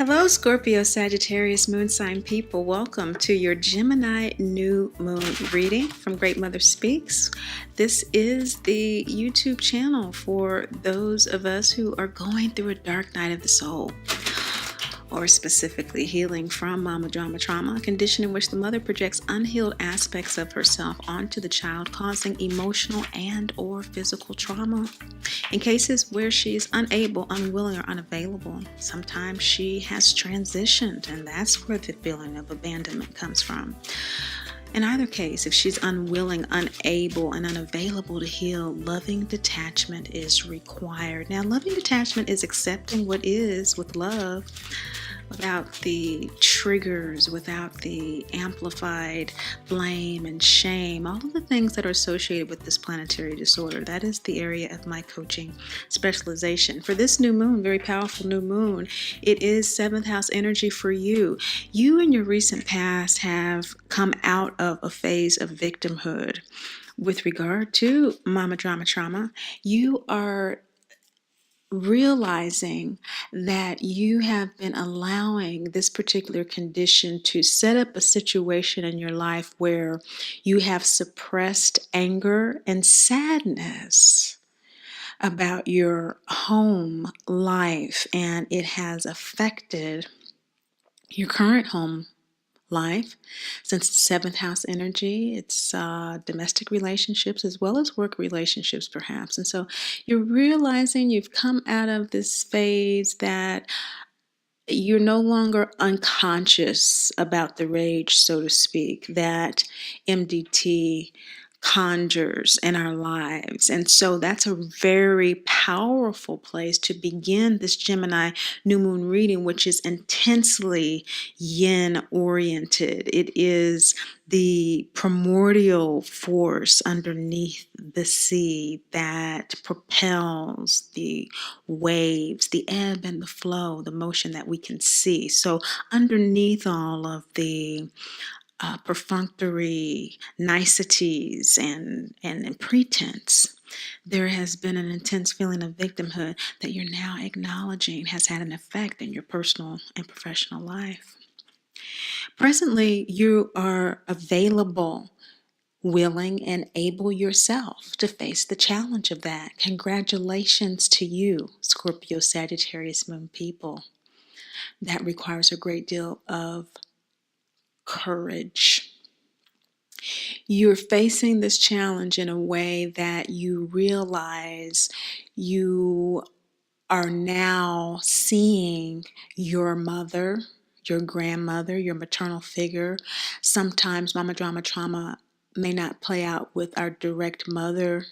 Hello, Scorpio, Sagittarius, Moon sign people. Welcome to your Gemini New Moon reading from Great Mother Speaks. This is the YouTube channel for those of us who are going through a dark night of the soul, or specifically healing from mama drama trauma, a condition in which the mother projects unhealed aspects of herself onto the child, causing emotional and or physical trauma. In cases where she is unable, unwilling, or unavailable, sometimes she has transitioned, and that's where the feeling of abandonment comes from. In either case, if she's unwilling, unable, and unavailable to heal, loving detachment is required. Now, loving detachment is accepting what is with love, without the triggers, without the amplified blame and shame, all of the things that are associated with this planetary disorder. That is the area of my coaching specialization. For this new moon, very powerful new moon, it is 7th house energy for you. You in your recent past have come out of a phase of victimhood. With regard to mama drama trauma, you are realizing that you have been allowing this particular condition to set up a situation in your life where you have suppressed anger and sadness about your home life, and it has affected your current home life. Since it's 7th house energy, it's domestic relationships as well as work relationships perhaps. And so you're realizing you've come out of this phase that you're no longer unconscious about the rage, so to speak, that MDT conjures in our lives. And so that's a very powerful place to begin this Gemini new moon reading, which is intensely yin oriented. It is the primordial force underneath the sea that propels the waves, the ebb and the flow, the motion that we can see. So underneath all of the perfunctory niceties and pretense, there has been an intense feeling of victimhood that you're now acknowledging has had an effect in your personal and professional life. Presently, you are available, willing, and able yourself to face the challenge of that. Congratulations to you, Scorpio, Sagittarius, Moon people. That requires a great deal of courage. You're facing this challenge in a way that you realize you are now seeing your mother, your grandmother, your maternal figure. Sometimes mama drama trauma may not play out with our direct mother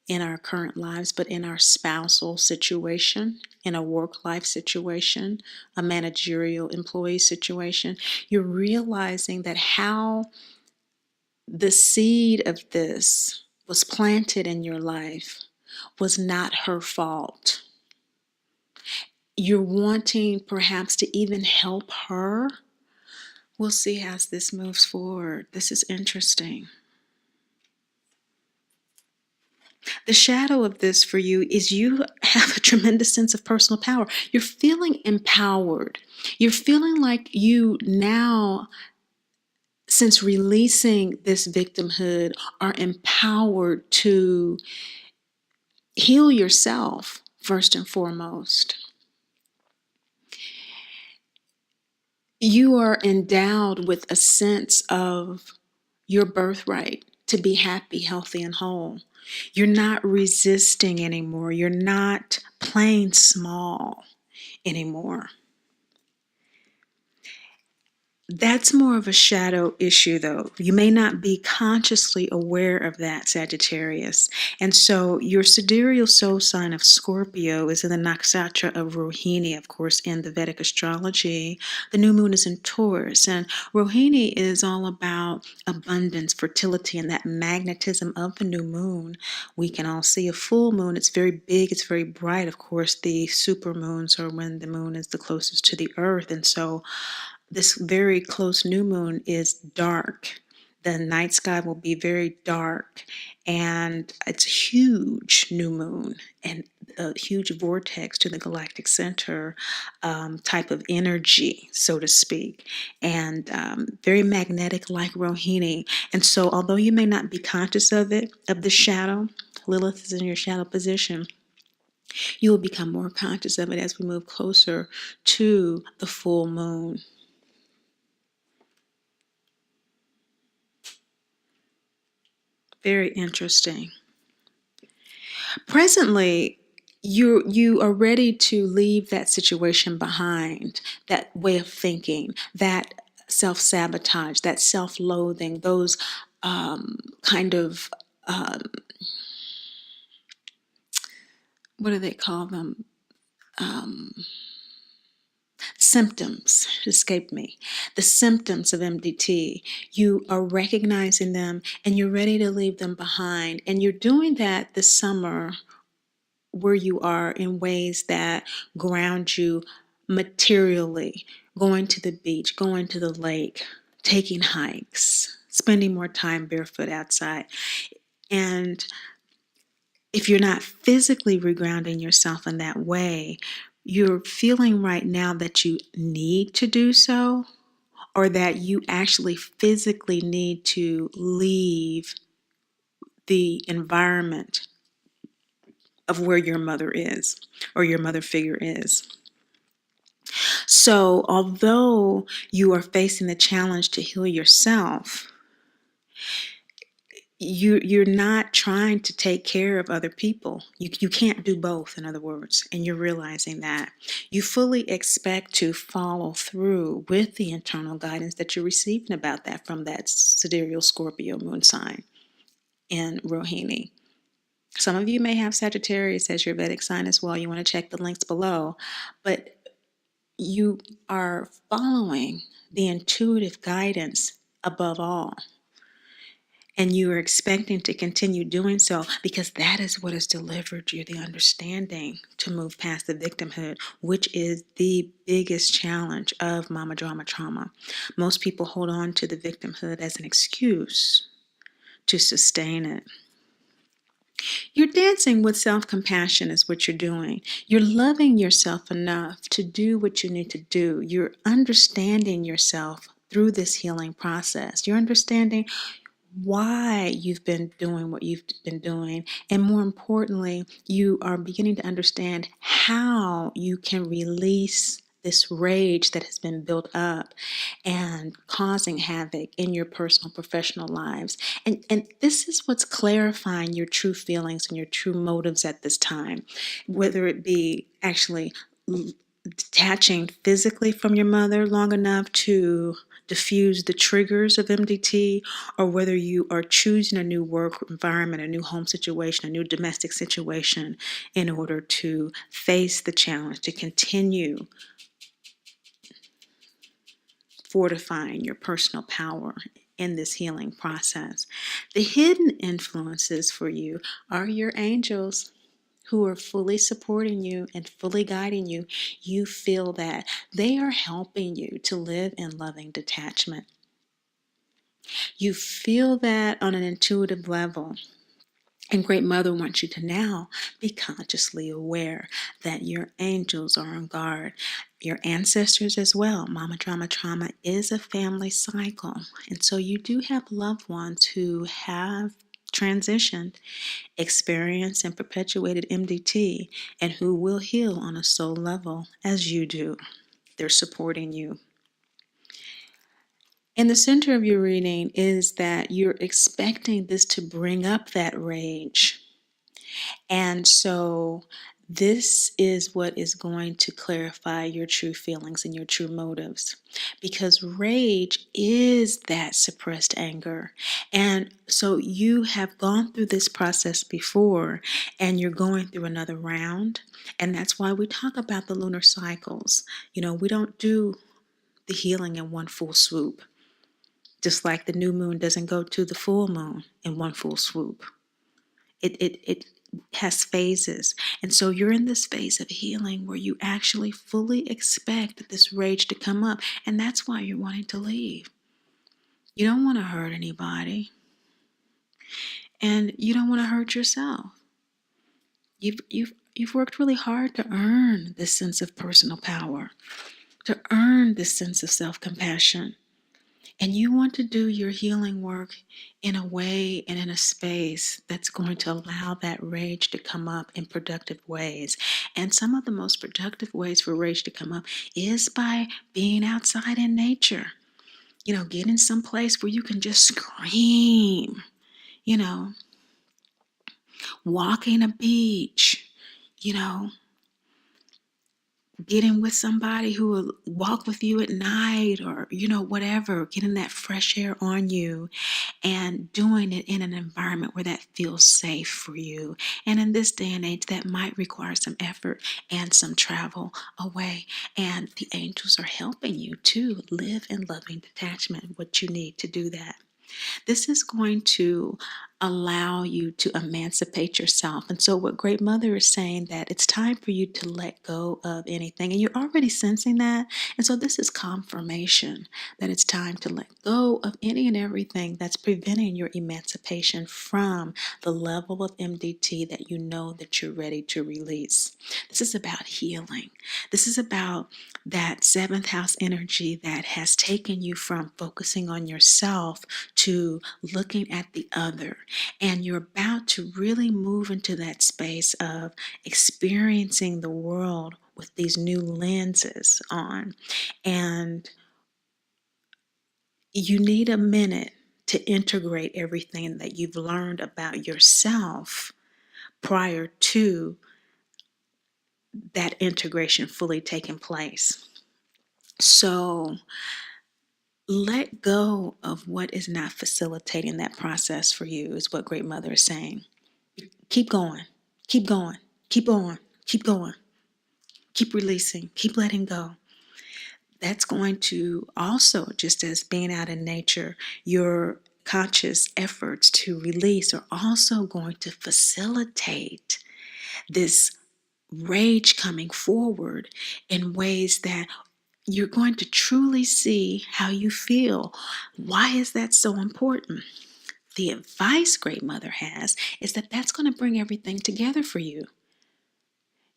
in our current lives, but in our spousal situation, in a work life situation, a managerial employee situation. You're realizing that how the seed of this was planted in your life was not her fault. You're wanting perhaps to even help her. We'll see as this moves forward. This is interesting. The shadow of this for you is you have a tremendous sense of personal power. You're feeling empowered. You're feeling like you now, since releasing this victimhood, are empowered to heal yourself first and foremost. You are endowed with a sense of your birthright to be happy, healthy, and whole. You're not resisting anymore. You're not playing small anymore. That's more of a shadow issue, though. You may not be consciously aware of that, Sagittarius. And so your sidereal soul sign of Scorpio is in the nakshatra of Rohini, of course, in the Vedic astrology. The new moon is in Taurus, and Rohini is all about abundance, fertility, and that magnetism of the new moon. We can all see a full moon. It's very big. It's very bright. Of course, the super moons are when the moon is the closest to the earth. And so this very close new moon is dark. The night sky will be very dark, and it's a huge new moon and a huge vortex to the galactic center type of energy, so to speak, and very magnetic like Rohini. And so, although you may not be conscious of it, of the shadow, Lilith is in your shadow position, you will become more conscious of it as we move closer to the full moon. Very interesting. Presently, you are ready to leave that situation behind, that way of thinking, that self-sabotage, that self-loathing, those kind of what do they call them? Symptoms escape me. The symptoms of MDT. You are recognizing them and you're ready to leave them behind. And you're doing that this summer where you are in ways that ground you materially, going to the beach, going to the lake, taking hikes, spending more time barefoot outside. And if you're not physically regrounding yourself in that way, you're feeling right now that you need to do so, or that you actually physically need to leave the environment of where your mother is or your mother figure is. So, although you are facing the challenge to heal yourself, you're not trying to take care of other people. You can't do both, in other words, and you're realizing that. You fully expect to follow through with the internal guidance that you're receiving about that from that sidereal Scorpio moon sign in Rohini. Some of you may have Sagittarius as your Vedic sign as well. You want to check the links below, but you are following the intuitive guidance above all. And you are expecting to continue doing so because that is what has delivered you the understanding to move past the victimhood, which is the biggest challenge of mama drama trauma. Most people hold on to the victimhood as an excuse to sustain it. You're dancing with self-compassion is what you're doing. You're loving yourself enough to do what you need to do. You're understanding yourself through this healing process. You're understanding why you've been doing what you've been doing. And more importantly, you are beginning to understand how you can release this rage that has been built up and causing havoc in your personal, professional lives. And this is what's clarifying your true feelings and your true motives at this time, whether it be actually detaching physically from your mother long enough to diffuse the triggers of MDT, or whether you are choosing a new work environment, a new home situation, a new domestic situation in order to face the challenge, to continue fortifying your personal power in this healing process. The hidden influences for you are your angels, who are fully supporting you and fully guiding you. You feel that they are helping you to live in loving detachment. You feel that on an intuitive level. And Great Mother wants you to now be consciously aware that your angels are on guard. Your ancestors as well. Mama Drama Trauma is a family cycle. And so you do have loved ones who have transitioned, experienced, and perpetuated MDT, and who will heal on a soul level as you do. They're supporting you. In the center of your reading is that you're expecting this to bring up that rage. And so this is what is going to clarify your true feelings and your true motives, because rage is that suppressed anger. And so you have gone through this process before, and you're going through another round. And that's why we talk about the lunar cycles. You know, we don't do the healing in one full swoop, just like the new moon doesn't go to the full moon in one full swoop. It has phases. And so you're in this phase of healing where you actually fully expect this rage to come up. And that's why you're wanting to leave. You don't want to hurt anybody, and you don't want to hurt yourself. You've worked really hard to earn this sense of personal power, to earn this sense of self-compassion. And you want to do your healing work in a way and in a space that's going to allow that rage to come up in productive ways. And some of the most productive ways for rage to come up is by being outside in nature. Get in some place where you can just scream, walking a beach, getting with somebody who will walk with you at night, or whatever, getting that fresh air on you and doing it in an environment where that feels safe for you. And in this day and age, that might require some effort and some travel away, and the angels are helping you to live in loving detachment, what you need to do that. This is going to allow you to emancipate yourself. And so what Great Mother is saying, that it's time for you to let go of anything. And you're already sensing that. And so this is confirmation that it's time to let go of any and everything that's preventing your emancipation from the level of MDT that you know that you're ready to release. This is about healing. This is about that seventh house energy that has taken you from focusing on yourself to looking at the other. And you're about to really move into that space of experiencing the world with these new lenses on. And you need a minute to integrate everything that you've learned about yourself prior to that integration fully taking place. So let go of what is not facilitating that process for you, is what Great Mother is saying. Keep going, keep going, keep on, keep going, keep releasing, keep letting go. That's going to also, just as being out in nature, your conscious efforts to release are also going to facilitate this rage coming forward in ways that you're going to truly see how you feel. Why is that so important? The advice Great Mother has is that that's going to bring everything together for you.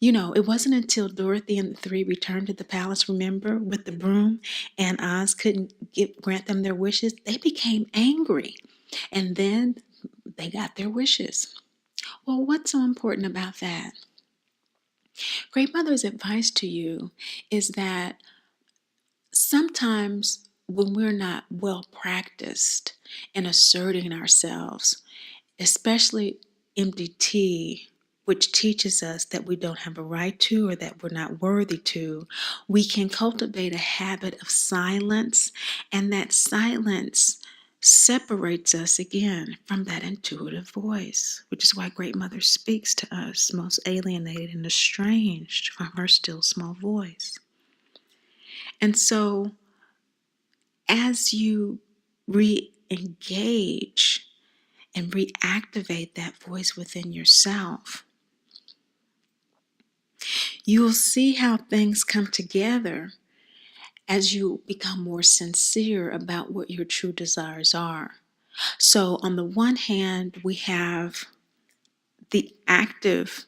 It wasn't until Dorothy and the three returned to the palace, remember, with the broom, and Oz couldn't grant them their wishes. They became angry, and then they got their wishes. Well, what's so important about that? Great Mother's advice to you is that sometimes when we're not well practiced in asserting ourselves, especially MDT, which teaches us that we don't have a right to, or that we're not worthy to, we can cultivate a habit of silence, and that silence separates us again from that intuitive voice, which is why Great Mother speaks to us most alienated and estranged from her still small voice. And so as you re-engage and reactivate that voice within yourself, you'll see how things come together as you become more sincere about what your true desires are. So on the one hand, we have the active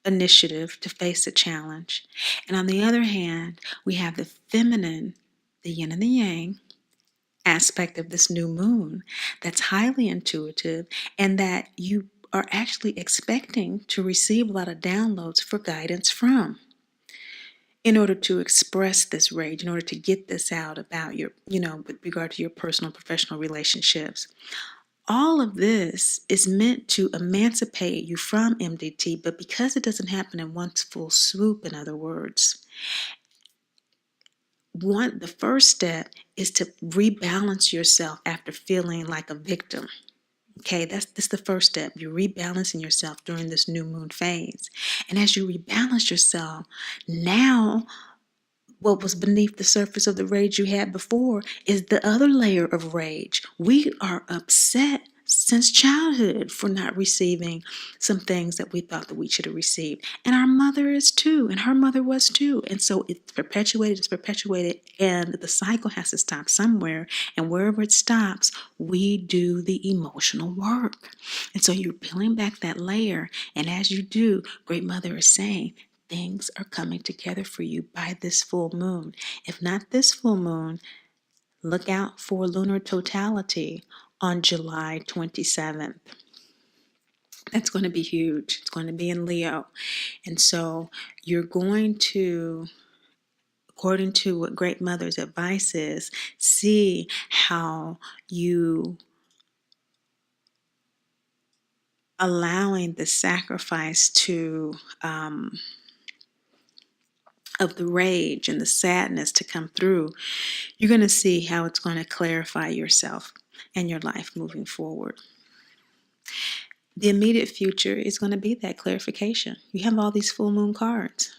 initiative to face a challenge. And on the other hand, we have the feminine, the yin and the yang aspect of this new moon that's highly intuitive, and that you are actually expecting to receive a lot of downloads for guidance from, in order to express this rage, in order to get this out about your, with regard to your personal and professional relationships. All of this is meant to emancipate you from MDT, but because it doesn't happen in one full swoop, in other words, the first step is to rebalance yourself after feeling like a victim. Okay, that's the first step. You're rebalancing yourself during this new moon phase. And as you rebalance yourself, now what was beneath the surface of the rage you had before is the other layer of rage. We are upset since childhood for not receiving some things that we thought that we should have received. And our mother is too, and her mother was too. And so it's perpetuated, and the cycle has to stop somewhere. And wherever it stops, we do the emotional work. And so you're peeling back that layer. And as you do, Great Mother is saying, things are coming together for you by this full moon. If not this full moon, look out for lunar totality on July 27th. That's going to be huge. It's going to be in Leo. And so you're going to, according to what Great Mother's advice is, see how you allowing the sacrifice of the rage and the sadness to come through. You're going to see how it's going to clarify yourself and your life moving forward. The immediate future is going to be that clarification. You have all these full moon cards.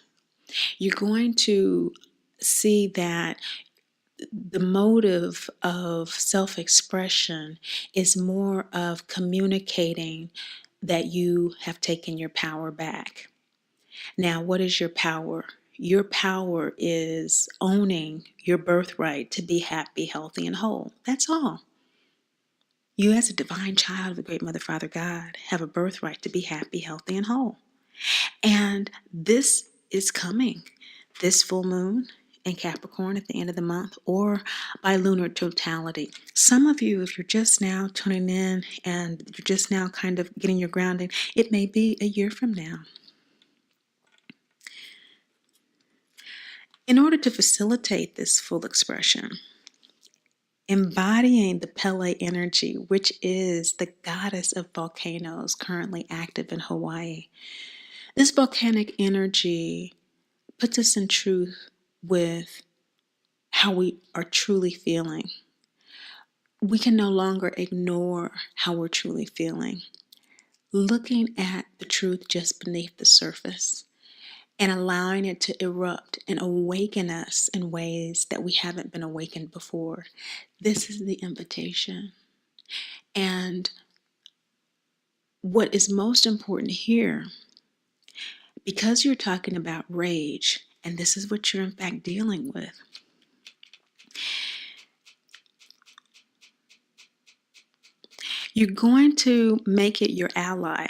You're going to see that the motive of self-expression is more of communicating that you have taken your power back. Now, what is your power? Your power is owning your birthright to be happy, healthy, and whole. That's all. You, as a divine child of the Great Mother, Father, God, have a birthright to be happy, healthy, and whole. And this is coming, this full moon in Capricorn at the end of the month, or by lunar totality. Some of you, if you're just now tuning in and you're just now kind of getting your grounding, it may be a year from now. In order to facilitate this full expression, embodying the Pele energy, which is the goddess of volcanoes currently active in Hawaii, this volcanic energy puts us in truth with how we are truly feeling. We can no longer ignore how we're truly feeling. Looking at the truth just beneath the surface and allowing it to erupt and awaken us in ways that we haven't been awakened before. This is the invitation. And what is most important here, because you're talking about rage, and this is what you're in fact dealing with, you're going to make it your ally.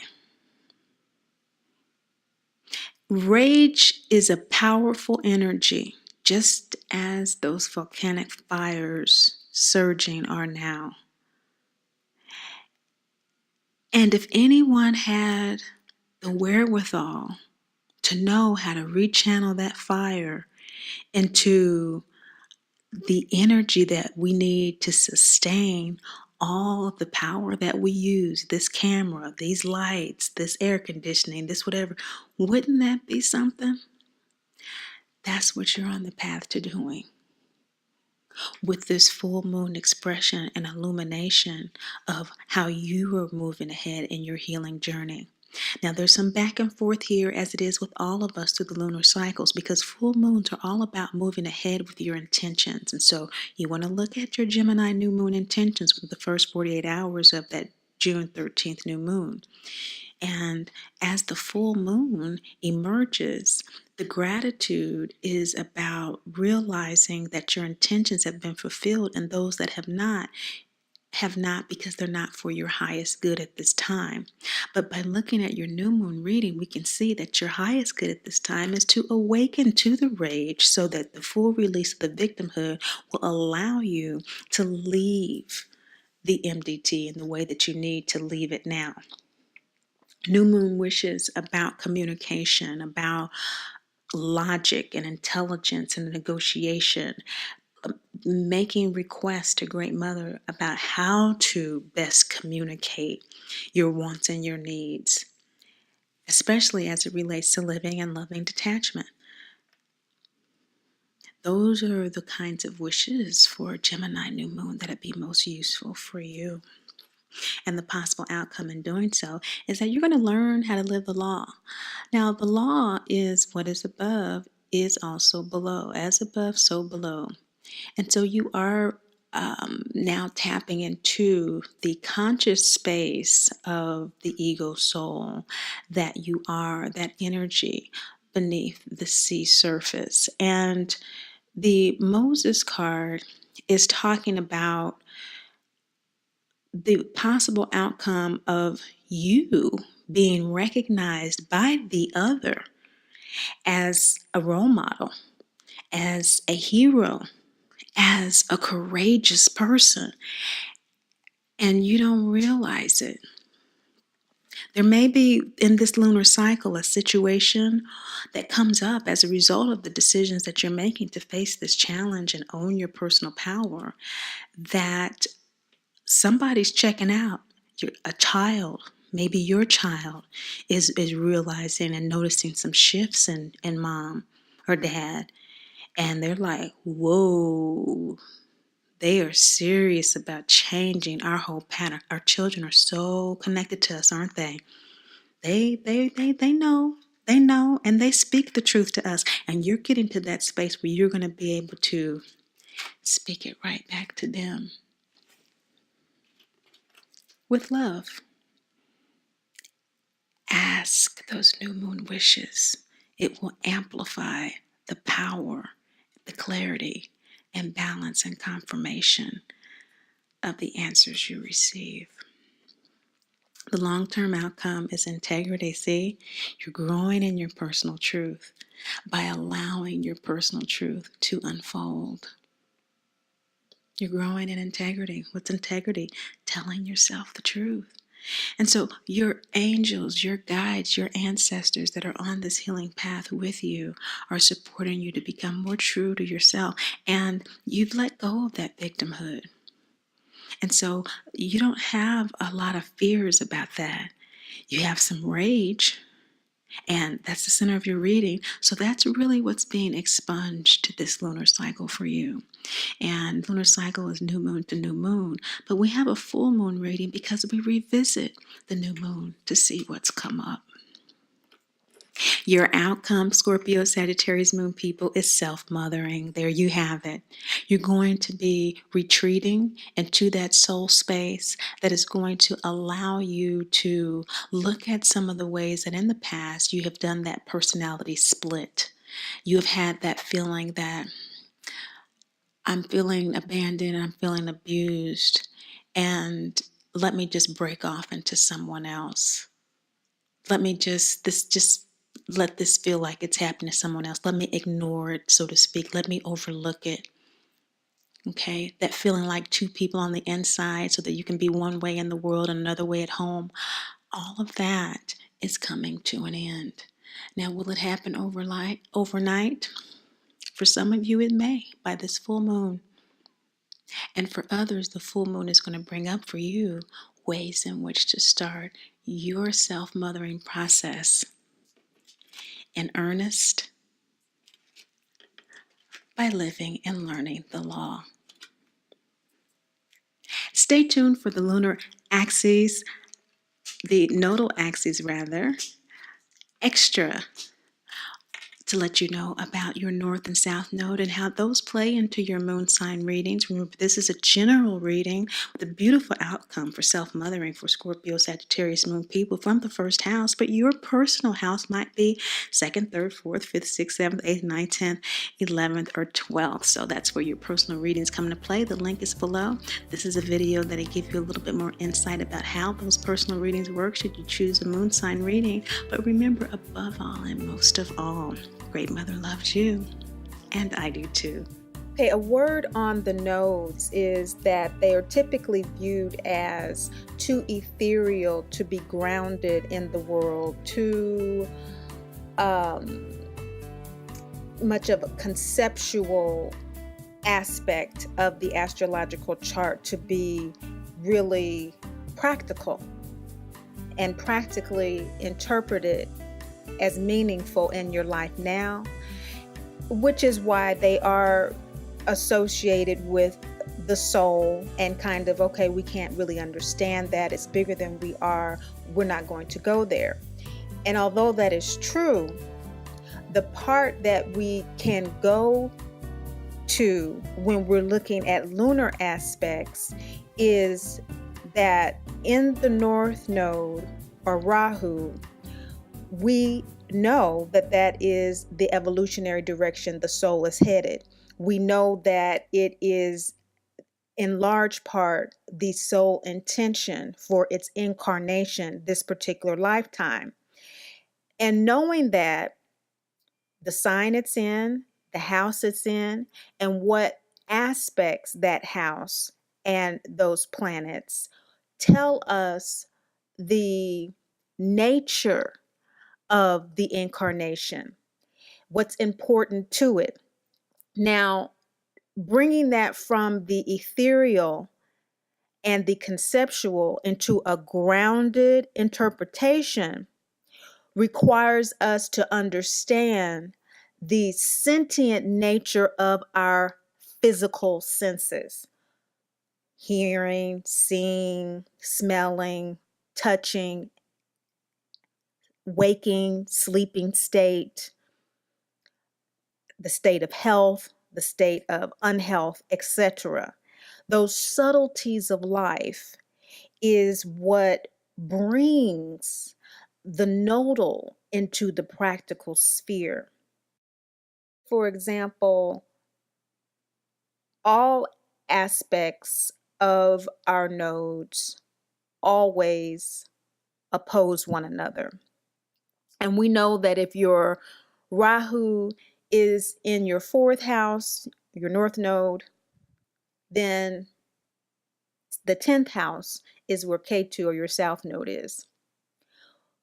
Rage is a powerful energy, just as those volcanic fires surging are now. And if anyone had the wherewithal to know how to rechannel that fire into the energy that we need to sustain all the power that we use, this camera, these lights, this air conditioning, this whatever, wouldn't that be something? That's what you're on the path to doing with this full moon expression and illumination of how you are moving ahead in your healing journey. Now, there's some back and forth here, as it is with all of us through the lunar cycles, because full moons are all about moving ahead with your intentions. And so you want to look at your Gemini new moon intentions with the first 48 hours of that June 13th new moon. And as the full moon emerges, the gratitude is about realizing that your intentions have been fulfilled, and those that have not because they're not for your highest good at this time. But by looking at your new moon reading, we can see that your highest good at this time is to awaken to the rage so that the full release of the victimhood will allow you to leave the MDT in the way that you need to leave it now. New moon wishes about communication, about logic and intelligence and negotiation, making requests to Great Mother about how to best communicate your wants and your needs, especially as it relates to living and loving detachment. Those are the kinds of wishes for Gemini new moon that would be most useful for you. And the possible outcome in doing so is that you're going to learn how to live the law. Now, the law is what is above is also below. As above, so below. And so you are now tapping into the conscious space of the ego soul, that you are that energy beneath the sea surface. And the Moses card is talking about the possible outcome of you being recognized by the other as a role model, as a hero, as a courageous person, and you don't realize it. There may be in this lunar cycle a situation that comes up as a result of the decisions that you're making to face this challenge and own your personal power, that somebody's checking out. A child, maybe your child, is realizing and noticing some shifts in mom or dad, and they're like, whoa, they are serious about changing our whole pattern. Our children are so connected to us, aren't they? They know. They know, and they speak the truth to us. And you're getting to that space where you're going to be able to speak it right back to them with love. Ask those new moon wishes. It will amplify the power, the clarity, and balance and confirmation of the answers you receive. The long-term outcome is integrity. See, you're growing in your personal truth by allowing your personal truth to unfold. You're growing in integrity. What's integrity? Telling yourself the truth. And so your angels, your guides, your ancestors that are on this healing path with you are supporting you to become more true to yourself. And you've let go of that victimhood. And so you don't have a lot of fears about that. You have some rage, and that's the center of your reading. So that's really what's being expunged this lunar cycle for you. And lunar cycle is new moon to new moon. But we have a full moon reading because we revisit the new moon to see what's come up. Your outcome, Scorpio, Sagittarius moon people, is self-mothering. There you have it. You're going to be retreating into that soul space that is going to allow you to look at some of the ways that in the past you have done that personality split. You have had that feeling that I'm feeling abandoned, I'm feeling abused, and let me just break off into someone else. Let me just let this feel like it's happening to someone else. Let me ignore it, so to speak. Let me overlook it. Okay, that feeling like two people on the inside so that you can be one way in the world and another way at home. All of that is coming to an end. Now, will it happen overnight? For some of you, it may, by this full moon. And for others, the full moon is going to bring up for you ways in which to start your self-mothering process in earnest by living and learning the law. Stay tuned for the lunar axes, the nodal axes rather, extra, to let you know about your north and south node and how those play into your moon sign readings. Remember, this is a general reading with a beautiful outcome for self-mothering for Scorpio, Sagittarius moon people from the first house, but your personal house might be 2nd, 3rd, 4th, 5th, 6th, 7th, 8th, 9th, 10th, 11th, or 12th. So that's where your personal readings come into play. The link is below. This is a video that'll give you a little bit more insight about how those personal readings work should you choose a moon sign reading. But remember, above all and most of all, Great Mother loves you, and I do too. Okay, a word on the nodes is that they are typically viewed as too ethereal to be grounded in the world, too much of a conceptual aspect of the astrological chart to be really practical and practically interpreted as meaningful in your life now, which is why they are associated with the soul and kind of, okay, we can't really understand that. It's bigger than we are. We're not going to go there. And although that is true, the part that we can go to when we're looking at lunar aspects is that in the North Node, or Rahu, we know that that is the evolutionary direction the soul is headed. We know that it is in large part the soul intention for its incarnation this particular lifetime. And knowing that, the sign it's in, the house it's in, and what aspects that house and those planets tell us the nature of the incarnation, what's important to it. Now, bringing that from the ethereal and the conceptual into a grounded interpretation requires us to understand the sentient nature of our physical senses: hearing, seeing, smelling, touching, waking, sleeping state, the state of health, the state of unhealth, etc. Those subtleties of life is what brings the nodal into the practical sphere. For example, all aspects of our nodes always oppose one another. And we know that if your Rahu is in your fourth house, your north node, then the 10th house is where Ketu, or your south node, is.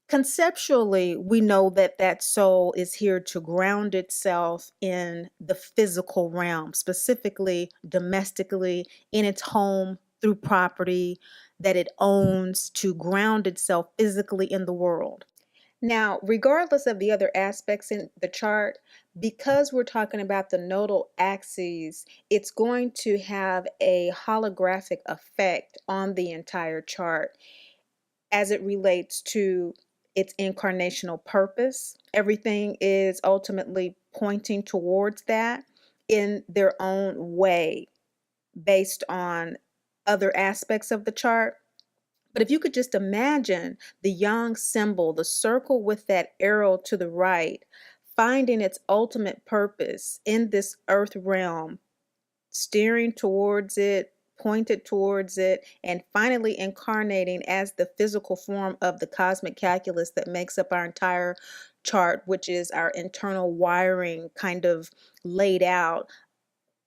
Conceptually, we know that that soul is here to ground itself in the physical realm, specifically domestically, in its home, through property that it owns, to ground itself physically in the world. Now, regardless of the other aspects in the chart, because we're talking about the nodal axes, it's going to have a holographic effect on the entire chart as it relates to its incarnational purpose. Everything is ultimately pointing towards that in their own way based on other aspects of the chart. But if you could just imagine the yang symbol, the circle with that arrow to the right, finding its ultimate purpose in this earth realm, steering towards it, pointed towards it, and finally incarnating as the physical form of the cosmic calculus that makes up our entire chart, which is our internal wiring kind of laid out,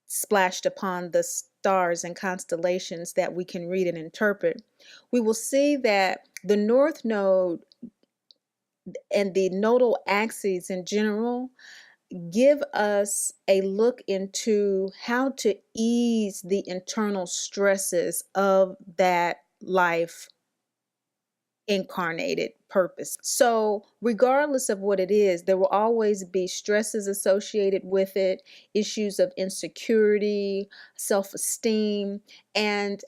splashed upon the stars and constellations that we can read and interpret. We will see that the north node and the nodal axes in general give us a look into how to ease the internal stresses of that life incarnated purpose. So regardless of what it is, there will always be stresses associated with it, issues of insecurity, self-esteem, and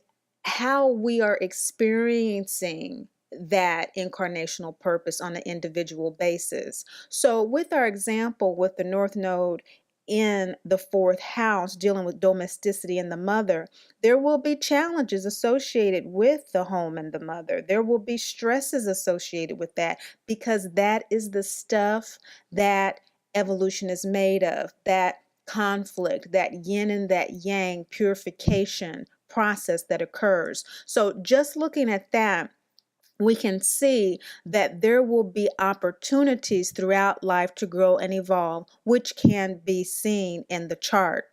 how we are experiencing that incarnational purpose on an individual basis. So with our example with the North Node in the fourth house dealing with domesticity and the mother, there will be challenges associated with the home and the mother. There will be stresses associated with that, because that is the stuff that evolution is made of, that conflict, that yin and that yang purification process that occurs. So just looking at that, we can see that there will be opportunities throughout life to grow and evolve, which can be seen in the chart.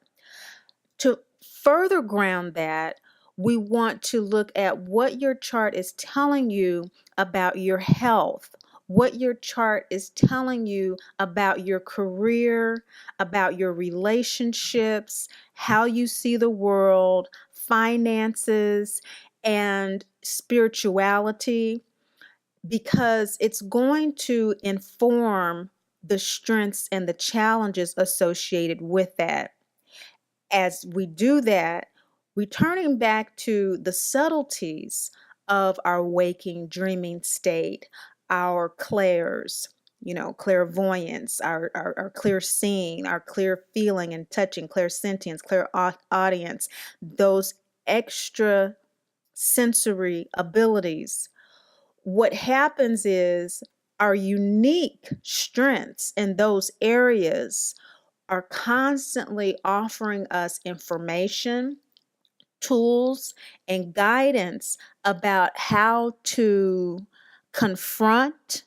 To further ground that, we want to look at what your chart is telling you about your health, what your chart is telling you about your career, about your relationships, how you see the world, finances, and spirituality, because it's going to inform the strengths and the challenges associated with that. As we do that, returning back to the subtleties of our waking dreaming state, our clairs, clairvoyance, our clear seeing, our clear feeling and touching, clairsentience, clear audience, those extra sensory abilities. What happens is our unique strengths in those areas are constantly offering us information, tools, and guidance about how to confront,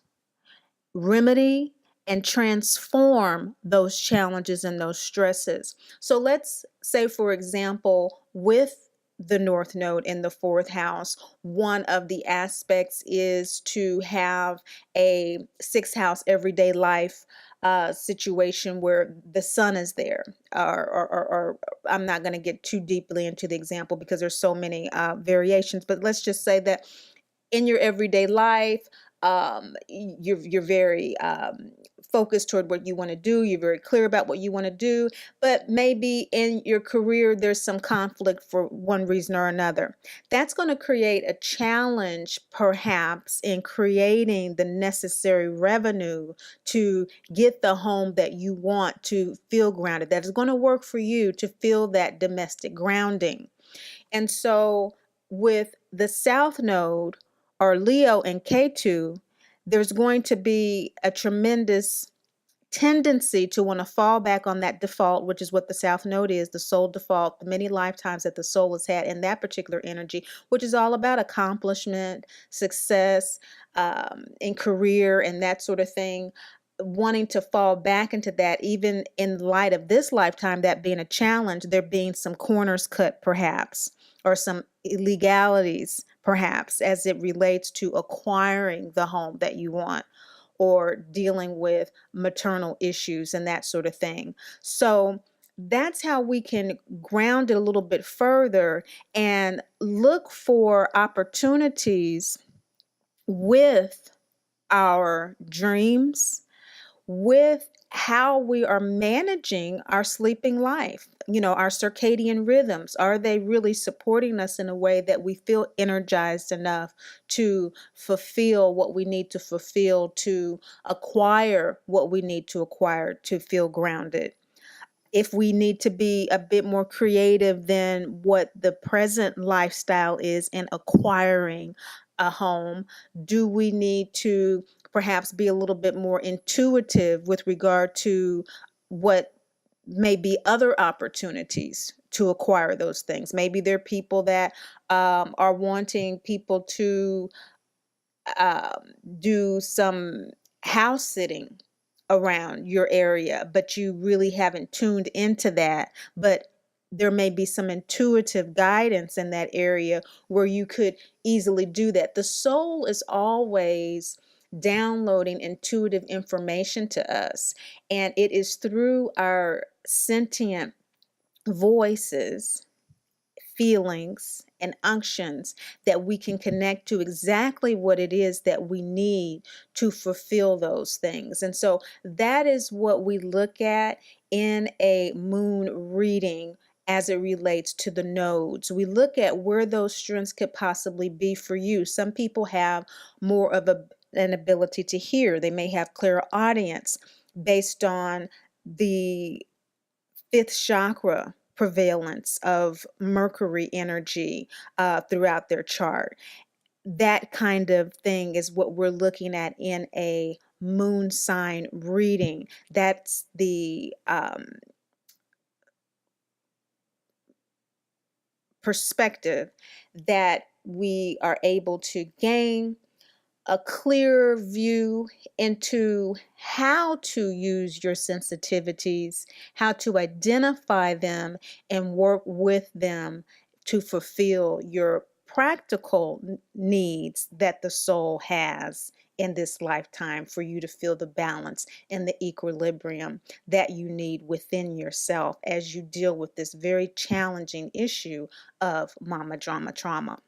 remedy, and transform those challenges and those stresses. So let's say, for example, with the North Node in the fourth house, one of the aspects is to have a sixth house everyday life situation where the sun is there. Or I'm not going to get too deeply into the example because there's so many variations, but let's just say that in your everyday life, you're very focused toward what you want to do. You're very clear about what you want to do, but maybe in your career, there's some conflict for one reason or another. That's going to create a challenge, perhaps, in creating the necessary revenue to get the home that you want to feel grounded. That is going to work for you to feel that domestic grounding. And so with the South Node, or Leo and K2, there's going to be a tremendous tendency to want to fall back on that default, which is what the South Node is, the soul default, the many lifetimes that the soul has had in that particular energy, which is all about accomplishment, success, in career, and that sort of thing. Wanting to fall back into that, even in light of this lifetime, that being a challenge, there being some corners cut, perhaps, or some illegalities, perhaps, as it relates to acquiring the home that you want, or dealing with maternal issues and that sort of thing. So that's how we can ground it a little bit further and look for opportunities with our dreams, with how we are managing our sleeping life, our circadian rhythms. Are they really supporting us in a way that we feel energized enough to fulfill what we need to fulfill, to acquire what we need to acquire to feel grounded? If we need to be a bit more creative than what the present lifestyle is in acquiring a home, do we need to perhaps be a little bit more intuitive with regard to what may be other opportunities to acquire those things? Maybe there are people that are wanting people to do some house sitting around your area, but you really haven't tuned into that. But there may be some intuitive guidance in that area where you could easily do that. The soul is always downloading intuitive information to us, and it is through our sentient voices, feelings, and unctions that we can connect to exactly what it is that we need to fulfill those things. And so that is what we look at in a moon reading as it relates to the nodes. We look at where those strengths could possibly be for you. Some people have more of an ability to hear. They may have clearer audience based on the fifth chakra prevalence of Mercury energy throughout their chart. That kind of thing is what we're looking at in a moon sign reading. That's the perspective that we are able to gain a clearer view into how to use your sensitivities, how to identify them and work with them to fulfill your practical needs that the soul has in this lifetime, for you to feel the balance and the equilibrium that you need within yourself as you deal with this very challenging issue of mama drama trauma.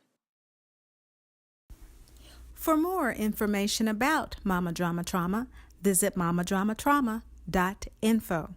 For more information about Mama Drama Trauma, visit mamadramatrauma.info.